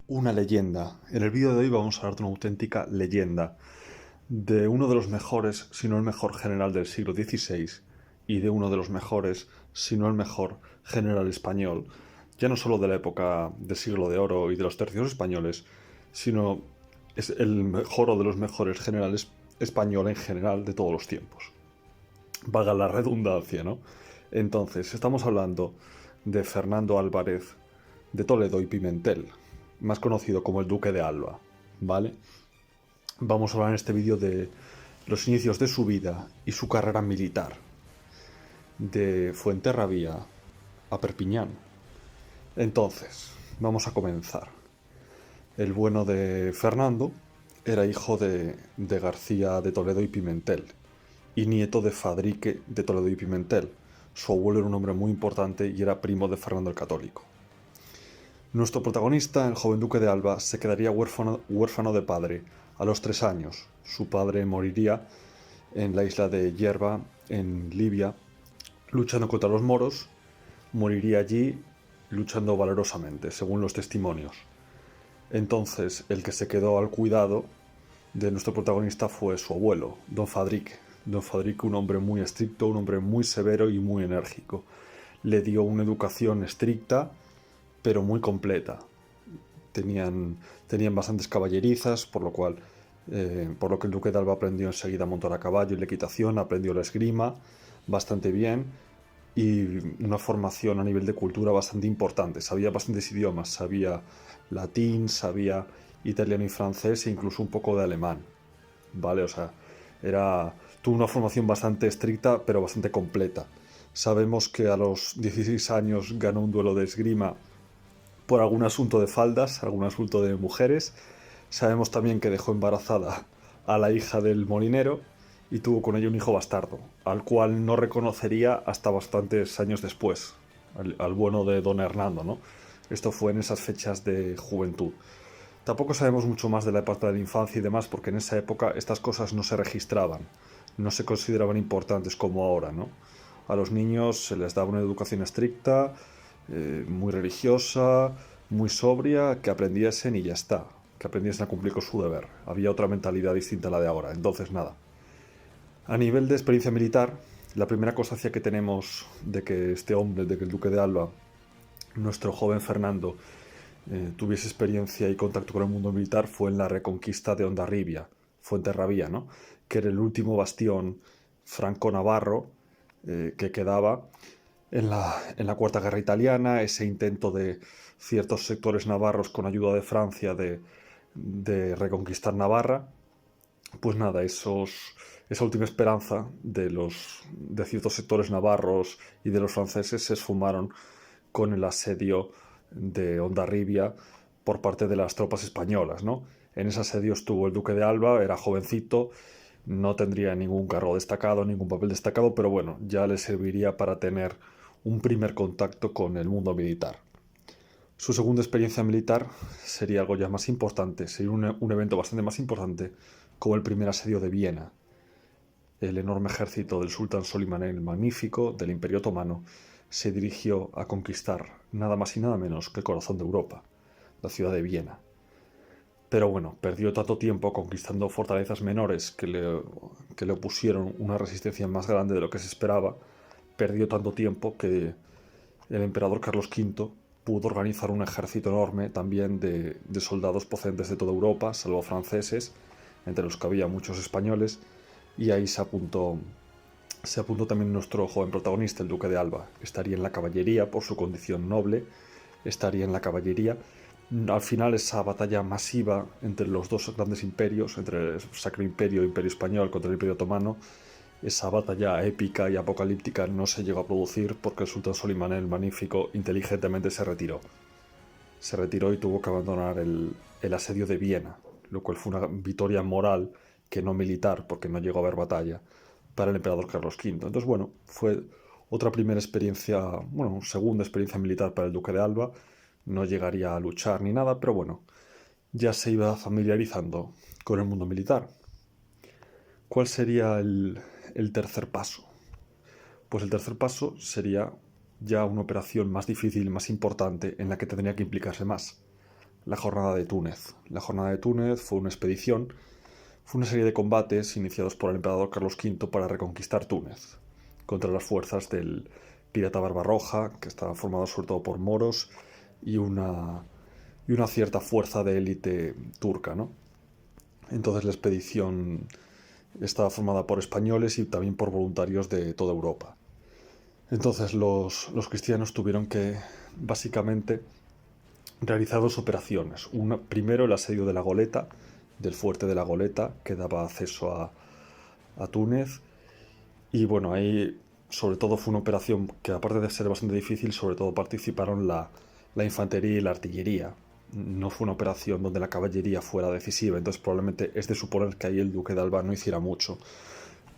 una leyenda. En el vídeo de hoy vamos a hablar de una auténtica leyenda, de uno de los mejores, si no el mejor general del siglo XVI, y de uno de los mejores, si no el mejor general español, ya no solo de la época del siglo de oro y de los tercios españoles, sino es el mejor o de los mejores generales español en general de todos los tiempos. Valga la redundancia, ¿no? Entonces, estamos hablando de Fernando Álvarez de Toledo y Pimentel, más conocido como el Duque de Alba, ¿vale? Vamos a hablar en este vídeo de los inicios de su vida y su carrera militar, de Fuenterrabía a Perpiñán. Entonces, vamos a comenzar. El bueno de Fernando era hijo de García de Toledo y Pimentel y nieto de Fadrique de Toledo y Pimentel. Su abuelo era un hombre muy importante y era primo de Fernando el Católico. Nuestro protagonista, el joven duque de Alba, se quedaría huérfano de padre a los 3 años. Su padre moriría en la isla de Yerba, en Libia, luchando contra los moros. Moriría allí luchando valerosamente, según los testimonios. Entonces, el que se quedó al cuidado de nuestro protagonista fue su abuelo, don Fadrique. Don Fadrique, un hombre muy estricto, un hombre muy severo y muy enérgico. Le dio una educación estricta, pero muy completa. Tenían bastantes caballerizas, por lo que el duque de Alba aprendió enseguida a montar a caballo y la equitación, aprendió la esgrima bastante bien y una formación a nivel de cultura bastante importante. Sabía bastantes idiomas, sabía latín, sabía italiano y francés e incluso un poco de alemán, ¿vale? O sea, tuvo una formación bastante estricta, pero bastante completa. Sabemos que a los 16 años ganó un duelo de esgrima por algún asunto de faldas, algún asunto de mujeres. Sabemos también que dejó embarazada a la hija del molinero y tuvo con ella un hijo bastardo, al cual no reconocería hasta bastantes años después, al bueno de don Hernando, ¿no? Esto fue en esas fechas de juventud. Tampoco sabemos mucho más de la época de la infancia y demás, porque en esa época estas cosas no se registraban, no se consideraban importantes como ahora, ¿no? A los niños se les daba una educación estricta, muy religiosa, muy sobria, que aprendiesen y ya está, que aprendiesen a cumplir con su deber. Había otra mentalidad distinta a la de ahora, entonces nada. A nivel de experiencia militar, la primera constancia que tenemos de que este hombre, de que el duque de Alba, nuestro joven Fernando, tuviese experiencia y contacto con el mundo militar fue en la reconquista de Hondarribia, Fuenterrabía, ¿no? Que era el último bastión franco-navarro que quedaba en la Cuarta Guerra Italiana, ese intento de ciertos sectores navarros con ayuda de Francia de reconquistar Navarra. Pues nada, esa última esperanza de ciertos sectores navarros y de los franceses se esfumaron con el asedio de Hondarribia por parte de las tropas españolas, ¿no? En ese asedio estuvo el duque de Alba, era jovencito, no tendría ningún cargo destacado, ningún papel destacado, pero bueno, ya le serviría para tener un primer contacto con el mundo militar. Su segunda experiencia militar sería algo ya más importante, sería un evento bastante más importante, como el primer asedio de Viena. El enorme ejército del sultán Solimán el Magnífico, del Imperio Otomano, se dirigió a conquistar nada más y nada menos que el corazón de Europa, la ciudad de Viena. Pero bueno, perdió tanto tiempo conquistando fortalezas menores que le opusieron una resistencia más grande de lo que se esperaba, perdió tanto tiempo que el emperador Carlos V pudo organizar un ejército enorme también de soldados procedentes de toda Europa, salvo franceses, entre los que había muchos españoles, y ahí se apuntó también nuestro joven protagonista, el duque de Alba. Estaría en la caballería por su condición noble, estaría en la caballería. Al final esa batalla masiva entre los dos grandes imperios, entre el Sacro Imperio e Imperio Español contra el Imperio Otomano, esa batalla épica y apocalíptica no se llegó a producir porque el sultán Solimán el Magnífico inteligentemente se retiró. Se retiró y tuvo que abandonar el asedio de Viena, lo cual fue una victoria moral que no militar, porque no llegó a haber batalla, para el emperador Carlos V. Entonces, bueno, fue otra primera experiencia, bueno, segunda experiencia militar para el duque de Alba. No llegaría a luchar ni nada, pero bueno, ya se iba familiarizando con el mundo militar. ¿Cuál sería el tercer paso? Pues el tercer paso sería ya una operación más difícil, más importante, en la que tendría que implicarse más. la jornada de Túnez. La jornada de Túnez fue una expedición, fue una serie de combates iniciados por el emperador Carlos V para reconquistar Túnez contra las fuerzas del pirata Barbarroja, que estaba formado sobre todo por moros y una cierta fuerza de élite turca, ¿no? Entonces la expedición estaba formada por españoles y también por voluntarios de toda Europa. Entonces los cristianos tuvieron que, básicamente, realizar dos operaciones. Primero el asedio de la Goleta, del fuerte de la Goleta, que daba acceso a Túnez. Y bueno, ahí sobre todo fue una operación que, aparte de ser bastante difícil, sobre todo participaron la infantería y la artillería. No fue una operación donde la caballería fuera decisiva, entonces probablemente es de suponer que ahí el duque de Alba no hiciera mucho.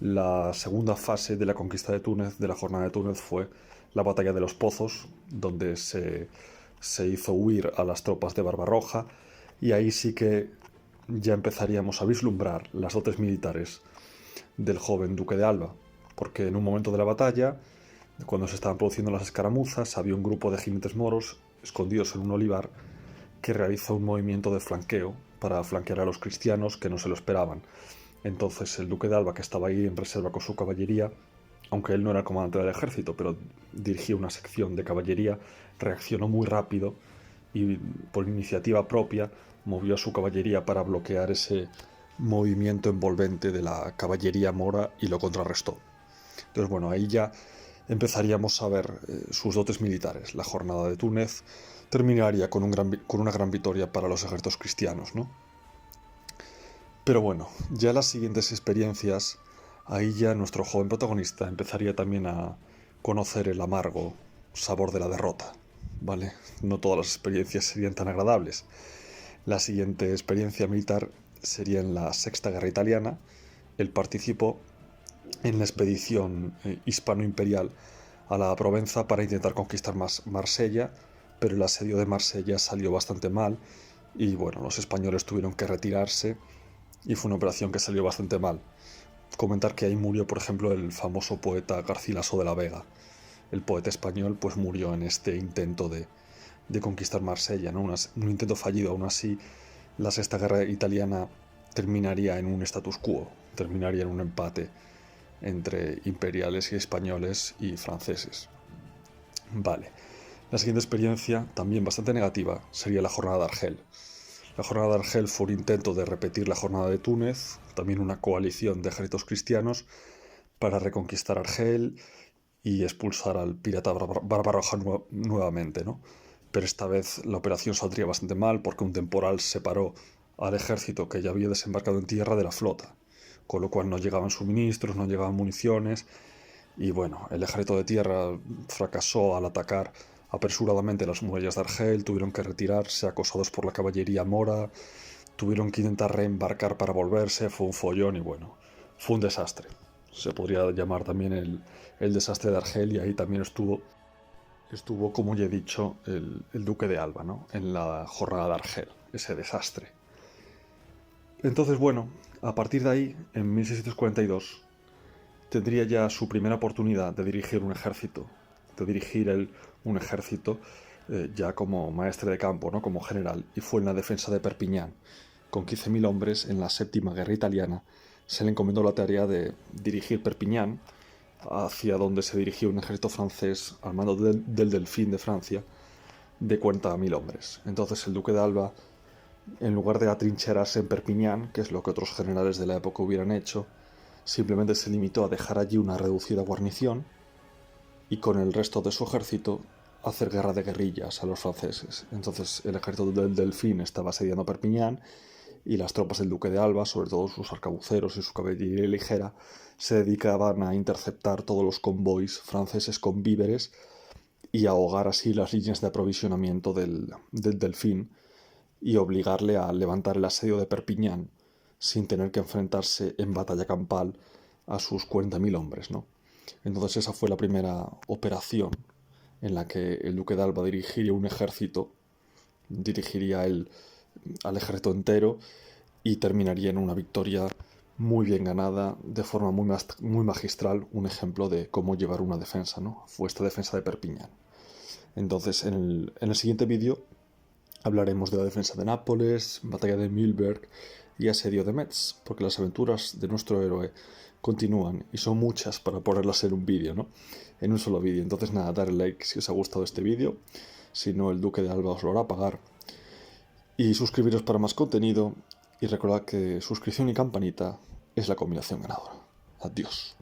La segunda fase de la conquista de Túnez, de la jornada de Túnez, fue la batalla de los Pozos, donde se hizo huir a las tropas de Barbarroja, y ahí sí que ya empezaríamos a vislumbrar las dotes militares del joven duque de Alba, porque en un momento de la batalla, cuando se estaban produciendo las escaramuzas, había un grupo de jinetes moros escondidos en un olivar que realiza un movimiento de flanqueo para flanquear a los cristianos que no se lo esperaban. Entonces el duque de Alba, que estaba ahí en reserva con su caballería, aunque él no era el comandante del ejército, pero dirigía una sección de caballería, reaccionó muy rápido y por iniciativa propia movió a su caballería para bloquear ese movimiento envolvente de la caballería mora y lo contrarrestó. Entonces, bueno, ahí ya empezaríamos a ver sus dotes militares. La jornada de Túnez terminaría con una gran victoria para los ejércitos cristianos, ¿no? Pero bueno, ya las siguientes experiencias, ahí ya nuestro joven protagonista empezaría también a conocer el amargo sabor de la derrota, ¿vale? No todas las experiencias serían tan agradables. La siguiente experiencia militar sería en la Sexta Guerra Italiana. Él participó en la expedición hispano-imperial a la Provenza para intentar conquistar Marsella, pero el asedio de Marsella salió bastante mal y bueno, los españoles tuvieron que retirarse y fue una operación que salió bastante mal. Comentar que ahí murió, por ejemplo, el famoso poeta Garcilaso de la Vega. El poeta español pues murió en este intento de conquistar Marsella, ¿no? Un intento fallido. Aún así, la Sexta Guerra Italiana terminaría en un status quo, terminaría en un empate entre imperiales y españoles y franceses. Vale. La siguiente experiencia, también bastante negativa, sería la jornada de Argel. La jornada de Argel fue un intento de repetir la jornada de Túnez, también una coalición de ejércitos cristianos para reconquistar Argel y expulsar al pirata Barbarroja nuevamente, ¿no? Pero esta vez la operación saldría bastante mal porque un temporal separó al ejército que ya había desembarcado en tierra de la flota, con lo cual no llegaban suministros, no llegaban municiones y bueno, el ejército de tierra fracasó al atacar apresuradamente las murallas de Argel, tuvieron que retirarse acosados por la caballería mora, tuvieron que intentar reembarcar para volverse, fue un follón y bueno, fue un desastre. Se podría llamar también el desastre de Argel y ahí también estuvo, como ya he dicho, el duque de Alba, ¿no? En la jornada de Argel, ese desastre. Entonces, bueno, a partir de ahí, en 1642, tendría ya su primera oportunidad de dirigir un ejército, un ejército ya como maestre de campo, ¿no? Como general, y fue en la defensa de Perpiñán. Con 15.000 hombres en la Séptima Guerra Italiana, se le encomendó la tarea de dirigir Perpiñán, hacia donde se dirigía un ejército francés al mando del Delfín de Francia, de 40.000 hombres. Entonces el duque de Alba, en lugar de atrincherarse en Perpiñán, que es lo que otros generales de la época hubieran hecho, simplemente se limitó a dejar allí una reducida guarnición y con el resto de su ejército hacer guerra de guerrillas a los franceses. Entonces el ejército del Delfín estaba asediando Perpiñán y las tropas del duque de Alba, sobre todo sus arcabuceros y su caballería ligera, se dedicaban a interceptar todos los convoys franceses con víveres y ahogar así las líneas de aprovisionamiento del Delfín y obligarle a levantar el asedio de Perpiñán sin tener que enfrentarse en batalla campal a sus 40.000 hombres, ¿no? Entonces esa fue la primera operación en la que el duque de Alba dirigiría un ejército, dirigiría al ejército entero y terminaría en una victoria muy bien ganada, de forma muy magistral, un ejemplo de cómo llevar una defensa, ¿no? Fue esta defensa de Perpiñán. Entonces, en el siguiente vídeo Hablaremos de la defensa de Nápoles, batalla de Mühlberg y asedio de Metz, porque las aventuras de nuestro héroe continúan y son muchas para ponerlas en un vídeo, ¿no? En un solo vídeo. Entonces nada, darle like si os ha gustado este vídeo, si no el Duque de Alba os lo hará pagar. Y suscribiros para más contenido y recordad que suscripción y campanita es la combinación ganadora. Adiós.